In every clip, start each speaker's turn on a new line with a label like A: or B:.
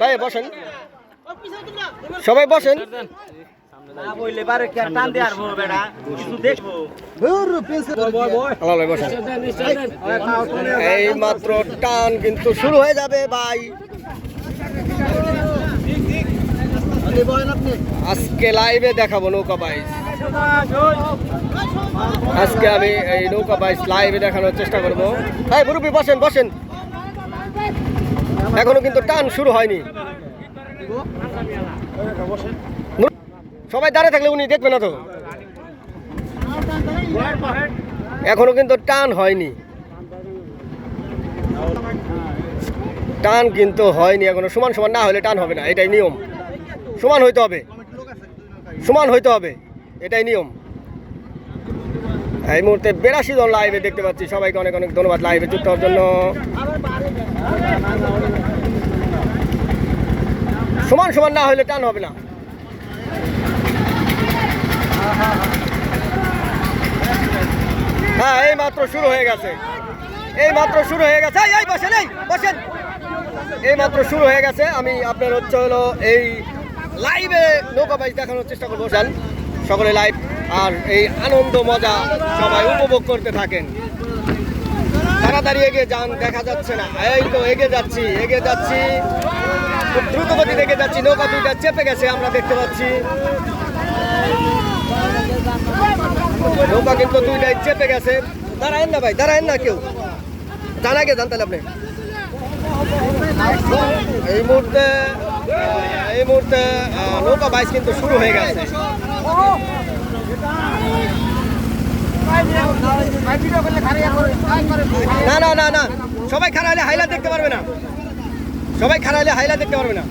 A: ভাই বসেন, সবাই বসেন। এই মাত্র টান কিন্তু শুরু হয়ে যাবে ভাই। আজকে লাইভে দেখাবো নৌকা বাইচ। আজকে আমি এই নৌকা বাইচ লাইভে দেখানোর চেষ্টা করবো। ভাই মুরব্বী বসেন বসেন, এখনো কিন্তু টান শুরু হয়নি। সবাই দাঁড়িয়ে থাকলে উনি দেখবে না তো, এখনো কিন্তু টান হয়নি, টান কিন্তু হয়নি এখনো। সমান সমান না হলে টান হবে না, এটাই নিয়ম। সমান হইতে হবে, সমান হইতে হবে, এটাই নিয়ম। এই মুহূর্তে 82 জন লাইভে দেখতে পাচ্ছি। সবাইকে অনেক অনেক ধন্যবাদ লাইভে যুক্ত হওয়ার জন্য। সমান সমান না হলে টান হবে না। হ্যাঁ, এই মাত্র শুরু হয়ে গেছে, এই মাত্র শুরু হয়ে গেছে। এই বসেন, এই বসেন, এই মাত্র শুরু হয়ে গেছে। আমি আপনার হচ্ছে হলো এই লাইভে নৌকা বাইচ দেখানোর চেষ্টা করবো। সকলে লাইভ আর এই আনন্দ মজা সবাই উপভোগ করতে থাকেন। তাড়াতাড়ি এগিয়ে যান, দেখা যাচ্ছে না। এই তো এগিয়ে যাচ্ছি, এগিয়ে যাচ্ছি, খুব দ্রুত গতিতে এগিয়ে যাচ্ছি। নৌকা দুইটা চেপে গেছে আমরা দেখতে পাচ্ছি। নৌকা কিন্তু দুইটাই চেপে গেছে। দাঁড়ায়েন না ভাই, দাঁড়ায়েন না কেউ, জানা গে জানতেন আপনি। এই মুহূর্তে নৌকা বাইচ কিন্তু শুরু হয়ে গেছে। না না না না, সবাই খারাইলে হাইলাইট দেখতে পারবে না, সবাই খারাইলে হাইলাইট দেখতে পারবে না।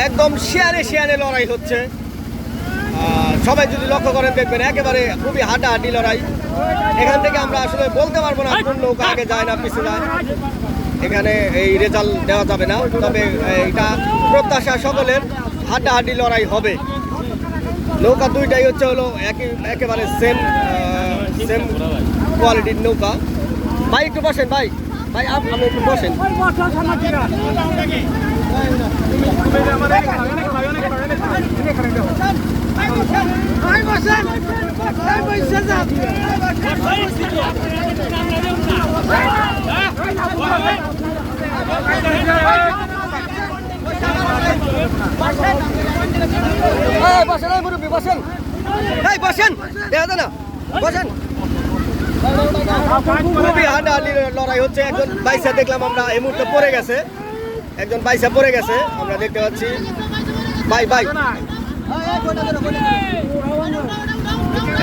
A: একদম শেয়ারে শেয়ারে লড়াই হচ্ছে। সবাই যদি লক্ষ্য করেন দেখবেন একেবারে খুবই হাড্ডাহাড্ডি লড়াই। এখান থেকে আমরা আসলে বলতে পারবো না কোন নৌকা আগে যায় না পিছু যায়, এখানে এই রেজাল্ট দেওয়া যাবে না। তবে এটা প্রত্যাশা সকলের, হাড্ডাহাড্ডি লড়াই হবে। নৌকা দুইটাই হচ্ছে হলো একেবারে সেম কোয়ালিটির নৌকা। ভাই একটু বসেন, ভাই ভাই আপনি একটু বসেন। বসেন মুরব্বী বসেন, এই বসেন, দেখা যায় না, বসেন। খুবই হাড্ডাহাড্ডি লড়াই হচ্ছে। একজন বাইসা দেখলাম আমরা এই মুহূর্তে পড়ে গেছে, একজন বাইসা পড়ে গেছে আমরা দেখতে পাচ্ছি। ভাই ভাই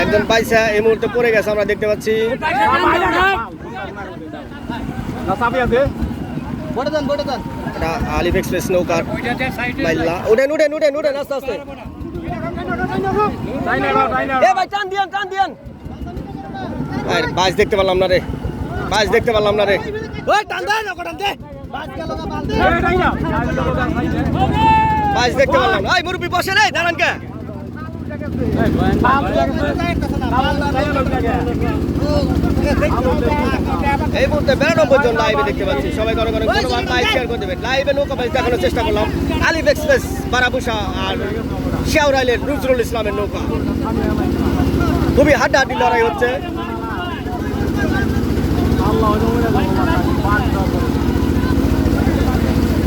A: একজন বাইসা এই মুহূর্তে পড়ে গেছে আমরা দেখতে পাচ্ছি। এটা আলিফ এক্সপ্রেস নৌকার মাইল্লা। উঠেন উঠেন উঠেন উঠেন আস্তে আস্তে। ভাই টান দিয়েন, টান দিয়েন। বাইচ দেখতে পারলাম না রে, বাইচ দেখতে পারলাম না রে। বাইচ দেখতে পারলাম না। মুরব্বী বসে রে, দাঁড়ান কে? এই মুহূর্তে 92 জন লাইভে দেখতে পাচ্ছি। সবাইকে অনেক অনেক ধন্যবাদ। লাইভ শেয়ার করে দেবেন। লাইভে নৌকা বাইচ দেখানোর চেষ্টা করলাম। আলিফ এক্সপ্রেস বারাবুসা আর শেওরাইলের নজরুল ইসলামের নৌকা। খুবই হাড্ডাহাড্ডি লড়াই হচ্ছে।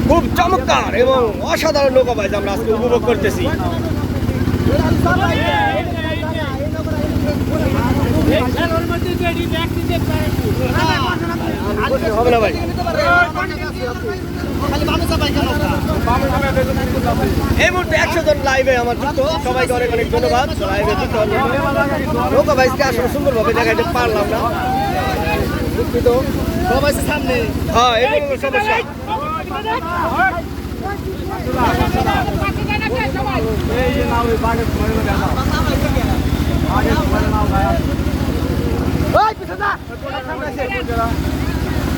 A: খুব চমৎকার এবং অসাধারণ নৌকা বাইচ আমরা আজকে উপভোগ করতেছি। হবে না ভাই, এই মুহূর্তে 100 জন লাইভে আমার যুক্ত। সবাইকে অনেক অনেক ধন্যবাদ লাইভে যুক্ত হওয়ার জন্য। নৌকা বাইচকে আসলে সুন্দরভাবে দেখাইতে পারলাম না, দুঃখিত। সামনে হ্যাঁ, এই সমস্যা।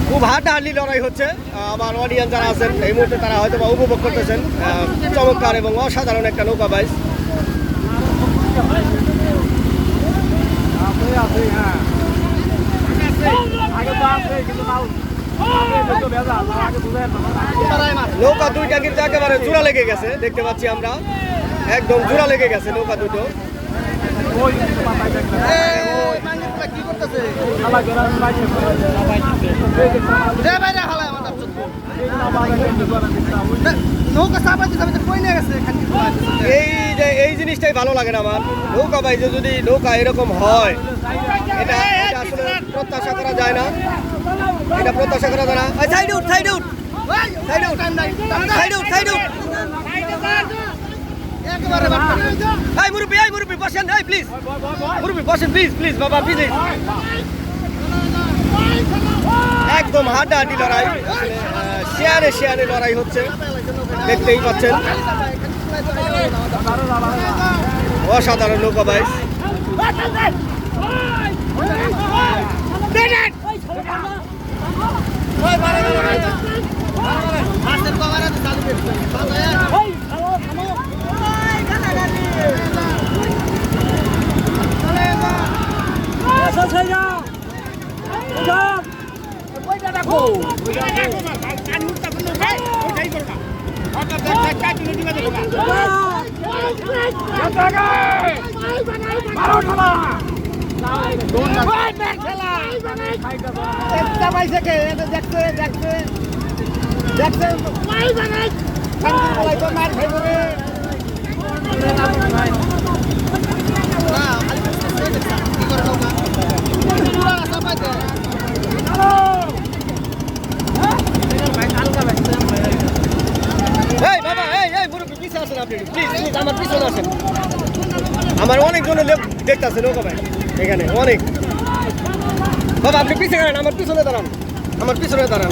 A: খুব হাড্ডাহাড্ডি লড়াই হচ্ছে। আমার অডিয়েন্স যারা আছেন এই মুহূর্তে তারা হয়তো বা উপভোগ করতেছেন চমৎকার এবং অসাধারণ একটা নৌকা বাইচ। নৌকা দুইটা কিন্তু একেবারে জোড়া লেগে গেছে, দেখতে পাচ্ছি আমরা একদম জোড়া লেগে গেছে নৌকা দুটো। কি করতেছে এই জিনিসটাই ভালো লাগে না আমার। নৌকা বাইজে যদি নৌকা এরকম হয়, এটা আসলে প্রত্যাশা করা যায় না, এটা প্রত্যাশা করা যায় না। Side out, side out, side out, side out, side out. এই মুরব্বি বসেন, এই প্লিজ মুরব্বি বসেন, প্লিজ প্লিজ বাবা প্লিজ। একদম হাড্ডাহাড্ডি লড়াই, শেয়ারে শেয়ারে লড়াই হচ্ছে, দেখতেই পাচ্ছেন। অসাধারণ নৌকা বাইচ। আমার পিছনে আসেন, আমার অনেকজনের লোক দেখতেছে নৌকা ভাই এখানে অনেক। বাবা আপনি পিছিয়ে গেলেন, আমার পিছনে দাঁড়ান, আমার পিছনে দাঁড়ান।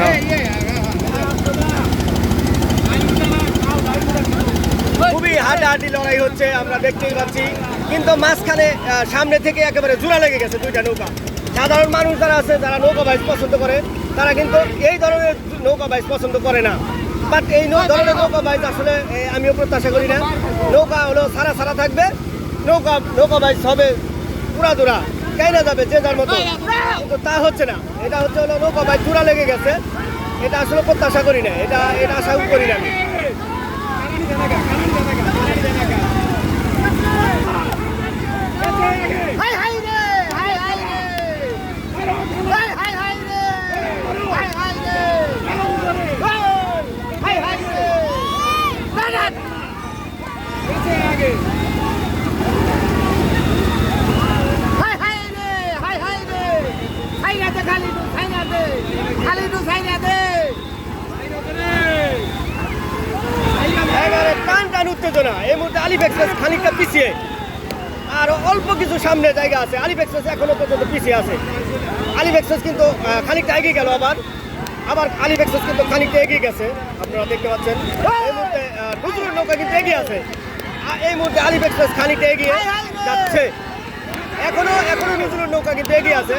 A: খুবই হাড্ডাহাড্ডি লড়াই হচ্ছে, আমরা দেখতেই পাচ্ছি। কিন্তু মাঝখানে সামনে থেকে একেবারে জোড়া লেগে গেছে দুইটা নৌকা। সাধারণ মানুষ যারা আছে, যারা নৌকা বাইচ পছন্দ করে, তারা কিন্তু এই ধরনের নৌকা বাইচ পছন্দ করে না। বাট এই ধরনের নৌকা বাইচ আসলে আমিও প্রত্যাশা করি না। নৌকা হলো সারা সারা থাকবে, নৌকা বাইচ হবে পুরা দূরা, কেনা যাবে যে যার মতো, কিন্তু তা হচ্ছে না। এটা হচ্ছে হলো নৌকা বাইচ জোড়া লেগে গেছে, এটা আসলে প্রত্যাশা করি না, এটা আশা করি না আমি। টান উত্তেজনা এই মুহূর্তে। আলিফ এক্সপ্রেস খানিকটা পিছিয়ে, আর অল্প কিছু সামনে জায়গা আছে। আলিফ এক্সপ্রেস এখনো পর্যন্ত পিছিয়ে আছে। আলিফ এক্সপ্রেস কিন্তু খানিকটা এগিয়ে গেল, আবার আলিফ এক্সপ্রেস কিন্তু খানিকটা এগিয়ে গেছে, আপনারা দেখতে পাচ্ছেন। এই মুহূর্তে নজরুল নৌকা কিন্তু এগিয়ে আছে, এই মুহূর্তে আলিফ এক্সপ্রেস খানিকটা এগিয়ে যাচ্ছে। এখনো নজরুল নৌকা কিন্তু এগিয়ে আছে,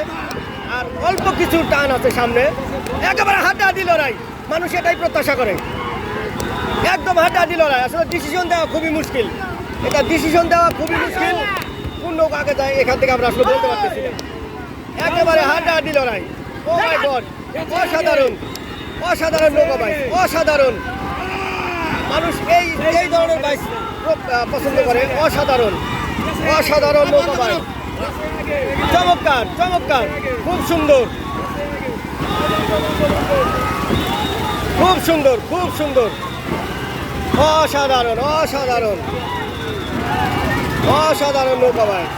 A: আর অল্প কিছু টান আছে সামনে। একেবারে হাড্ডাহাড্ডি লড়াই, মানুষ এটাই প্রত্যাশা করে, একদম হাড্ডাহাড্ডি লড়াই। আসলে ডিসিশন দেওয়া খুবই মুশকিল, এটা ডিসিশন দেওয়া খুবই মুশকিল। কোন নৌকা আগে যায় এখান থেকে আমরা আসলে বলতে পারতেছি না। একেবারে হাড্ডাহাড্ডি লড়াই। ও মাই গড, অসাধারণ অসাধারণ নৌকা বাইচ, অসাধারণ। মানুষ এই ধরনের বাইচ পছন্দ করে। অসাধারণ অসাধারণ নৌকা বাইচ, চমৎকার চমৎকার, খুব সুন্দর খুব সুন্দর খুব সুন্দর, অসাধারণ অসাধারণ অসাধারণ নৌকা বাইচ।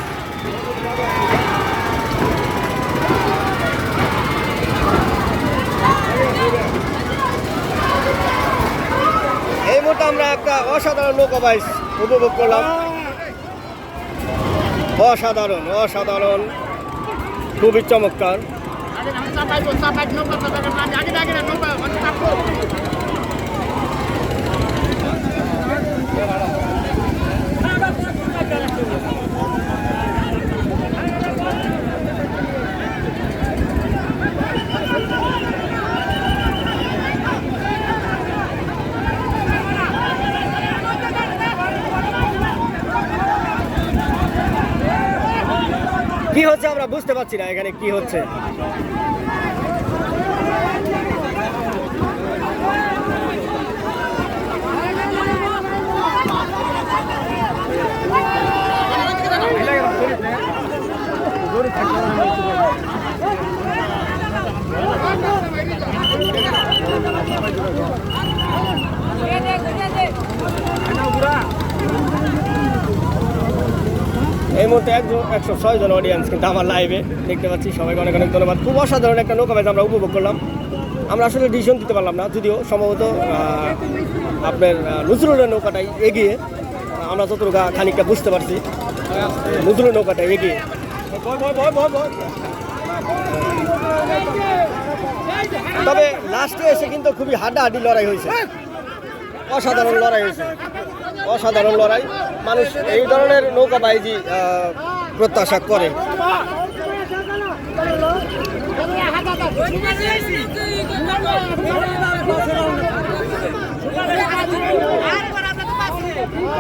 A: এই মুহূর্তে আমরা একটা অসাধারণ নৌকা বাইচ উপভোগ করলাম। অসাধারণ অসাধারণ, খুবই চমৎকার। কি হচ্ছে আমরা বুঝতে পারছি না এখানে কি হচ্ছে। এই মুহূর্তে 106 জন অডিয়েন্স কিন্তু আমার লাইভে দেখতে পাচ্ছি। সবাইকে অনেক অনেক ধন্যবাদ। খুব অসাধারণ একটা নৌকা বাইচ আমরা উপভোগ করলাম। আমরা আসলে ডিসিশন দিতে পারলাম না, যদিও সম্ভবত আপনার নজরুলের নৌকাটাই এগিয়ে। আমরা যতটুকু খানিকটা বুঝতে পারছি নজরুলের নৌকাটাই এগিয়ে। তবে লাস্টে এসে কিন্তু খুবই হাড্ডাহাড্ডি লড়াই হয়েছে, অসাধারণ লড়াই হয়েছে, অসাধারণ লড়াই। মানুষ এই ধরনের নৌকাবাইজি প্রত্যাশা করে।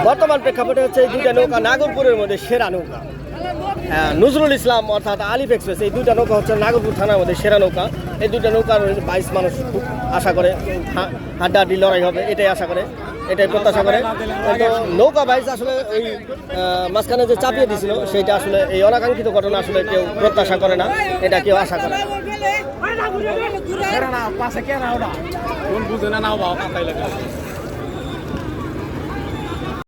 A: বর্তমান প্রেক্ষাপটে হচ্ছে এই দুইটা নৌকা নাগরপুরের মধ্যে সেরা নৌকা। নজরুল ইসলাম অর্থাৎ আলিফ এক্সপ্রেস, এই দুইটা নৌকা হচ্ছে নাগরপুর থানার মধ্যে সেরা নৌকা। এই দুইটা নৌকার 22 মানুষ খুব আশা করে হাড্ডাহাড্ডি লড়াই হবে, এটাই আশা করে, এটাই প্রত্যাশা করে। কিন্তু নৌকা বাইচ আসলে ওই মাঝখানে যে চাপিয়ে দিছিল সেইটা আসলে এই অনাকাঙ্ক্ষিত ঘটনা আসলে কেউ প্রত্যাশা করে না, এটা কেউ আশা করে না।